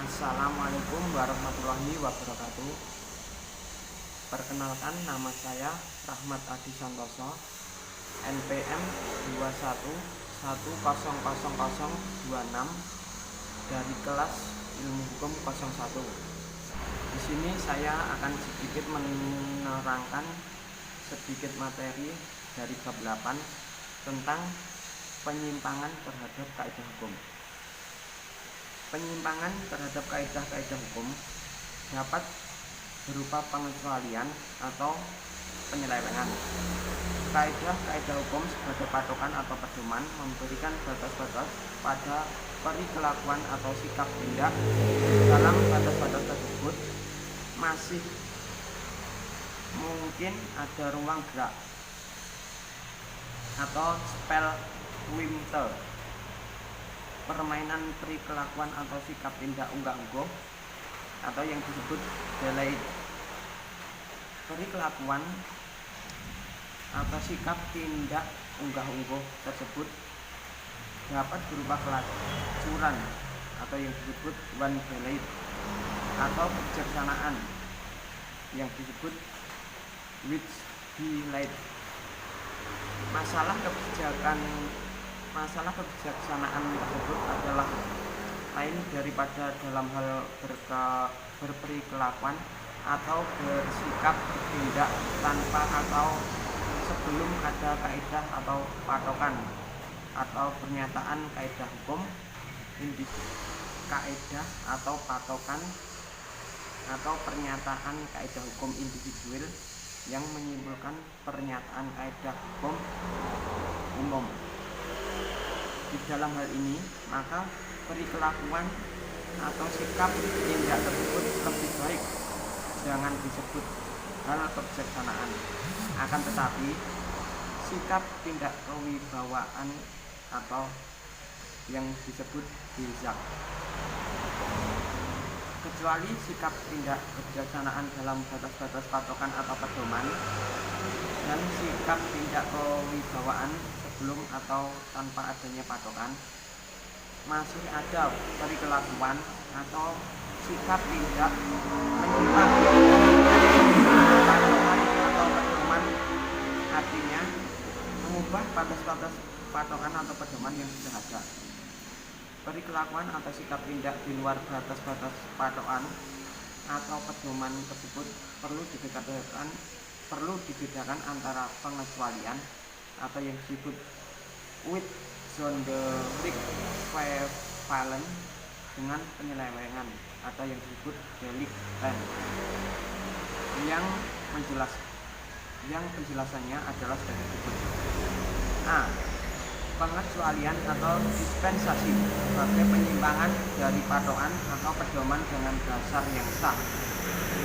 Assalamualaikum warahmatullahi wabarakatuh. Perkenalkan, nama saya Rahmat Adi Santoso, NPM 21100026 dari kelas Ilmu Hukum 01. Di sini saya akan sedikit menerangkan sedikit materi dari bab 8 tentang penyimpangan terhadap kaidah hukum. Penyimpangan terhadap kaidah-kaidah hukum dapat berupa pengecualian atau penyelewengan. Kaidah-kaidah hukum sebagai patokan atau pedoman memberikan batas-batas pada perilakuan atau sikap tindak. Dalam batas-batas tersebut masih mungkin ada ruang gerak atau spelwiemte, permainan perilakuan atau sikap tindak unggah-ungguh atau yang disebut delay. Perilakuan atau sikap tindak unggah-ungguh tersebut dapat berupa kelacuran atau yang disebut one delay atau kebijaksanaan yang disebut which delay. Masalah kebijaksanaan tersebut adalah lain daripada dalam hal berperilakuan atau bersikap bertindak tanpa atau sebelum ada kaidah atau patokan atau pernyataan kaidah hukum, kaidah atau patokan atau pernyataan kaidah hukum individual yang menyimpulkan pernyataan kaidah hukum umum. Di dalam hal ini, maka perilakuan atau sikap tindak tersebut lebih baik jangan disebut hal kebijaksanaan. Akan tetapi, sikap tindak kewibawaan atau yang disebut bizak. Kecuali sikap tindak kebijaksanaan dalam batas-batas patokan atau pedoman dan sikap tindak kewibawaan sebelum atau tanpa adanya patokan, masih ada perilakuan atau sikap tindak menyimpang patokan atau pedoman, artinya mengubah batas-batas patokan atau pedoman yang sudah ada. Perilakuan atau sikap tindak di luar batas-batas patokan atau pedoman tersebut perlu dibedakan antara pengecualian atau yang disebut uitzonderlijk vervallen dengan penyelewengan atau yang disebut delikten. Yang penjelasannya adalah sebagai berikut. A. Pengecualian atau dispensasi sebagai penyimpangan dari patokan atau pedoman dengan dasar yang sah.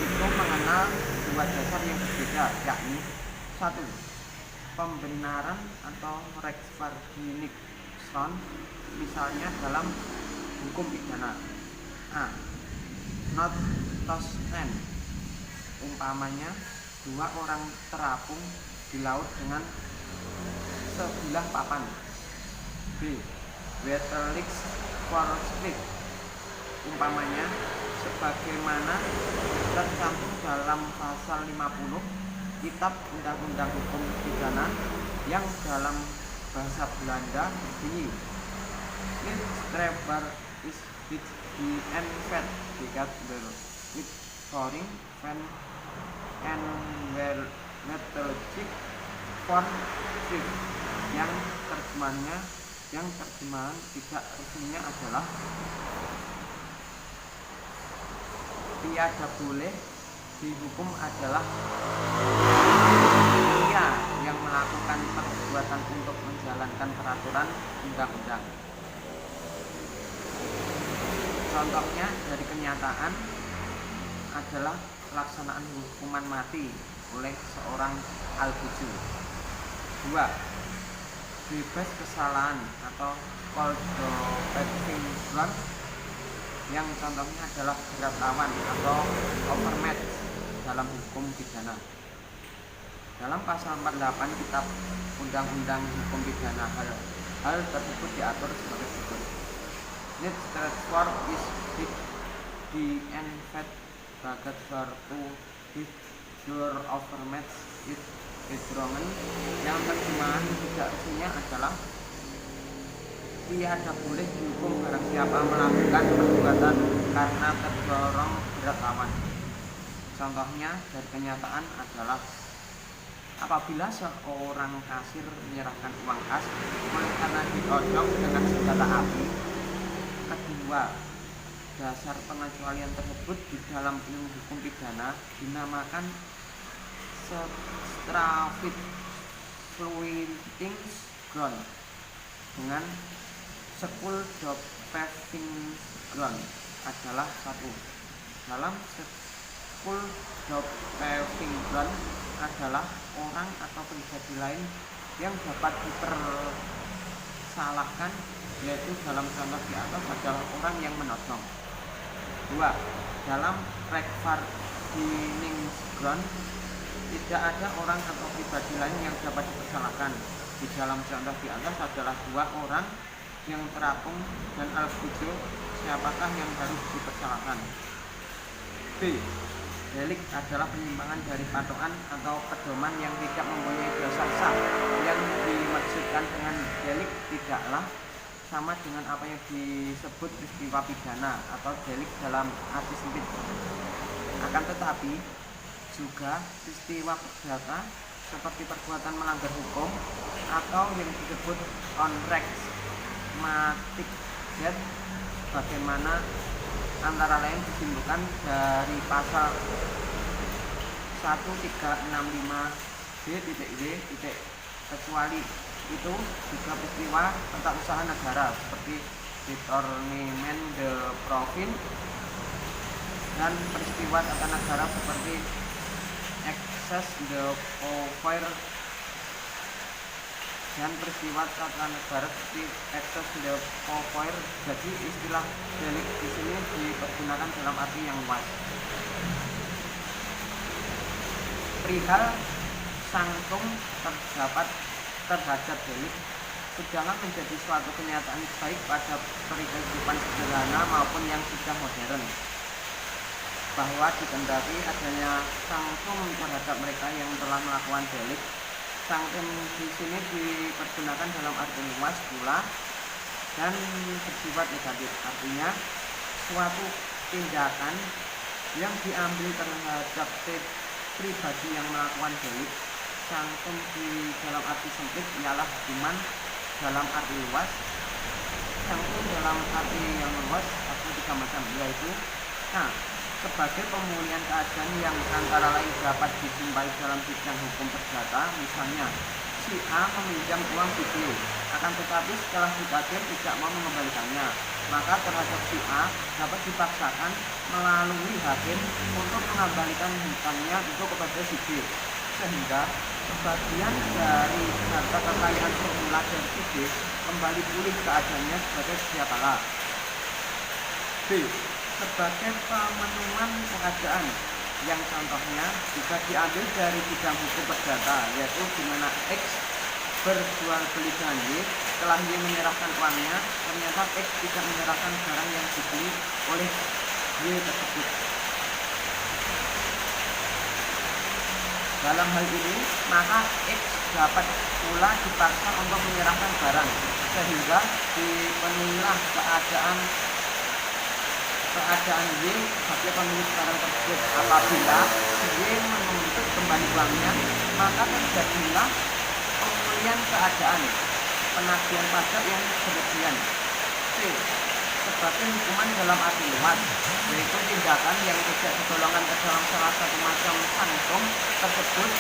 Itu mengenal dua dasar yang berbeda, yakni 1. Pembenaran atau Rechtsvergelijkung, misalnya dalam hukum pidana. A. Noodtoestand, umpamanya dua orang terapung di laut dengan sebilah papan. B. Wettelijks voorschrift, umpamanya sebagaimana tercantum dalam pasal 50 Kitab Undang-Undang Hukum Pidana yang dalam bahasa Belanda berbunyi Strafbaar is dit beëindigd with voering van en wettelijk voorschrift, yang terjemahan tidak resminya adalah tiada boleh dihukum adalah dia yang melakukan perbuatan untuk menjalankan peraturan undang-undang. Contohnya dari kenyataan adalah pelaksanaan hukuman mati oleh seorang al-Buju. 2. Bebas kesalahan atau Schuldbefreiung, yang contohnya adalah berat lawan atau overmatch dalam hukum pidana. Dalam pasal 48 Kitab Undang-Undang Hukum Pidana, hal tersebut diatur sebagai berikut. Niet strafbaar is dit the enfant bagat to his door overmatch it withdrawn, yang terjemahan tidak resminya adalah tiada boleh dihukum barang siapa melakukan perbuatan karena terdorong berat lawan. Contohnya dari kenyataan adalah apabila seorang kasir menyerahkan uang kas oleh karena ditodong dengan senjata api. Kedua, dasar pengecualian tersebut di dalam ilmu hukum pidana dinamakan strafrecht fluiting ground dengan Schuldbefreiungsgrund ground adalah satu. Dalam Schuldbefreiungsgrund adalah orang atau pribadi lain yang dapat dipersalahkan, yaitu dalam contoh di atas adalah orang yang menodong. 2. Dalam Rechtvaardigingsgrund tidak ada orang atau pribadi lain yang dapat dipersalahkan. Di dalam contoh di atas adalah dua orang yang terapung dan al-fujo, siapakah yang harus dipersalahkan? B. Delik adalah penyimpangan dari patokan atau pedoman yang tidak mempunyai dasar sah. Yang dimaksudkan dengan delik tidaklah sama dengan apa yang disebut peristiwa pidana atau delik dalam arti sempit. Akan tetapi juga peristiwa perdata seperti perbuatan melanggar hukum atau yang disebut onrechtmatig debt, bagaimana antara lain disimpulkan dari pasal 1365B.D, kecuali itu juga peristiwa tentang usaha negara seperti Détournement de Profit dan peristiwa tata negara seperti excess de pouvoir dan peristiwa tata negara seperti excess de pouvoir. Jadi istilah delik di sini dipergunakan dalam arti yang luas. Perihal sanctum terhadap delik sejalan menjadi suatu kenyataan baik pada kehidupan sederhana maupun yang sudah modern, bahwa dikendaki adanya sanctum terhadap mereka yang telah melakukan delik. Sanctum di sini dipergunakan dalam arti luas pula dan bersifat negatif, artinya suatu tindakan yang diambil terhadap pribadi yang melakukan delik. Sanctum di dalam arti sempit ialah hukuman dalam arti luas. Sanctum dalam arti yang luas ada tiga macam, yaitu A. Sebagai pemulihan keadaan yang antara lain dapat dijumpai dalam bidang hukum perdata. Misalnya, si A meminjam uang si B, akan tetapi setelah ditagih tidak mau mengembalikannya, maka terhadap si A dapat dipaksakan melalui hakim untuk mengembalikan hutangnya itu kepada si B, sehingga sebagian dari harta kekayaan semula dari si B kembali pulih keadaannya sebagai sedia kala. B. Sebagai pemenuhan keadaan yang contohnya bisa diambil dari bidang hukum perdata, yaitu di mana X berjual beli dengan Y. Setelah Y menyerahkan uangnya, ternyata X tidak menyerahkan barang yang dibeli oleh Y tersebut. Dalam hal ini, maka X dapat pula dipaksa untuk menyerahkan barang, sehingga dipenuhilah keadaan Y sebagai pemilik barang tersebut. Apabila Y menuntut kembali uangnya, maka terjadilah pemulihan keadaan, penagihan pajak yang berlebihan. C. Sebagai hukuman dalam arti luas, yaitu tindakan yang tidak digolongkan ke dalam salah satu macam sanctum tersebut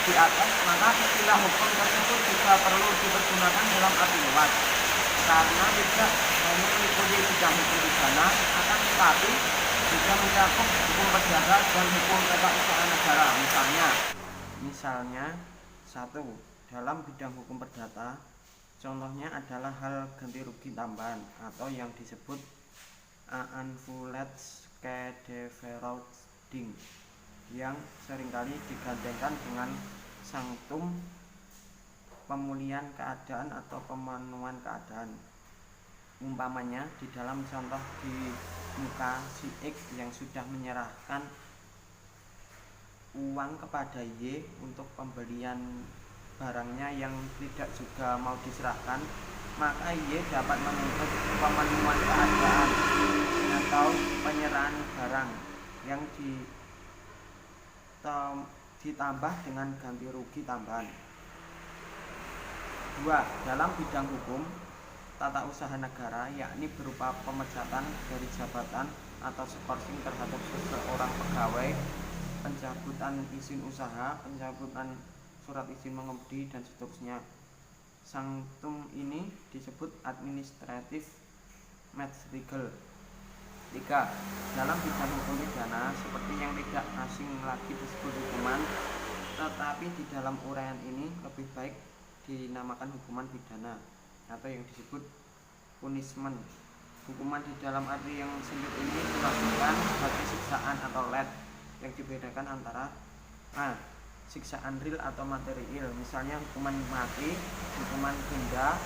di atas, maka istilah hukum tersebut juga perlu dipergunakan dalam arti luas, karena tidak hanya meliputi bidang hukum pidana, akan tetapi juga mencakup hukum perdata dan hukum tata usaha negara. Misalnya 1. Dalam bidang hukum perdata, contohnya adalah hal ganti rugi tambahan atau yang disebut aanvulletschadevergoeding yang seringkali digandengkan dengan sanctum pemulihan keadaan atau pemenuhan keadaan. Umpamanya di dalam contoh di muka si X yang sudah menyerahkan uang kepada Y untuk pembelian barangnya yang tidak juga mau diserahkan, maka Y dapat menuntut pemenuhan keadaan atau penyerahan barang yang ditambah dengan ganti rugi tambahan. 2. Dalam bidang hukum tata usaha negara, yakni berupa pemecatan dari jabatan atau skorsing terhadap seseorang pegawai, pencabutan izin usaha, pencabutan surat izin mengemudi, dan seterusnya. Sanctum ini disebut administrative matters legal. 3. Dalam bidang hukum pidana, seperti yang tidak asing lagi disebut hukuman, tetapi di dalam uraian ini lebih baik dinamakan hukuman pidana atau yang disebut punishment. Hukuman di dalam arti yang sempit ini dimaksudkan sebagai siksaan atau let, yang dibedakan antara A. Siksaan real atau material, misalnya hukuman mati, hukuman denda,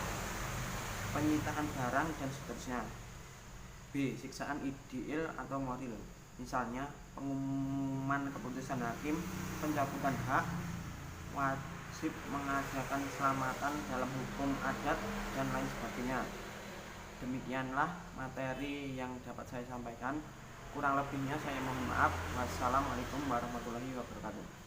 penyitaan barang, dan seterusnya. B. Siksaan ideal atau moral, misalnya pengumuman keputusan hakim, pencabutan hak, wajib mengadakan keselamatan dalam hukum adat, dan lain sebagainya. Demikianlah materi yang dapat saya sampaikan. Kurang lebihnya saya mohon maaf. Wassalamualaikum warahmatullahi wabarakatuh.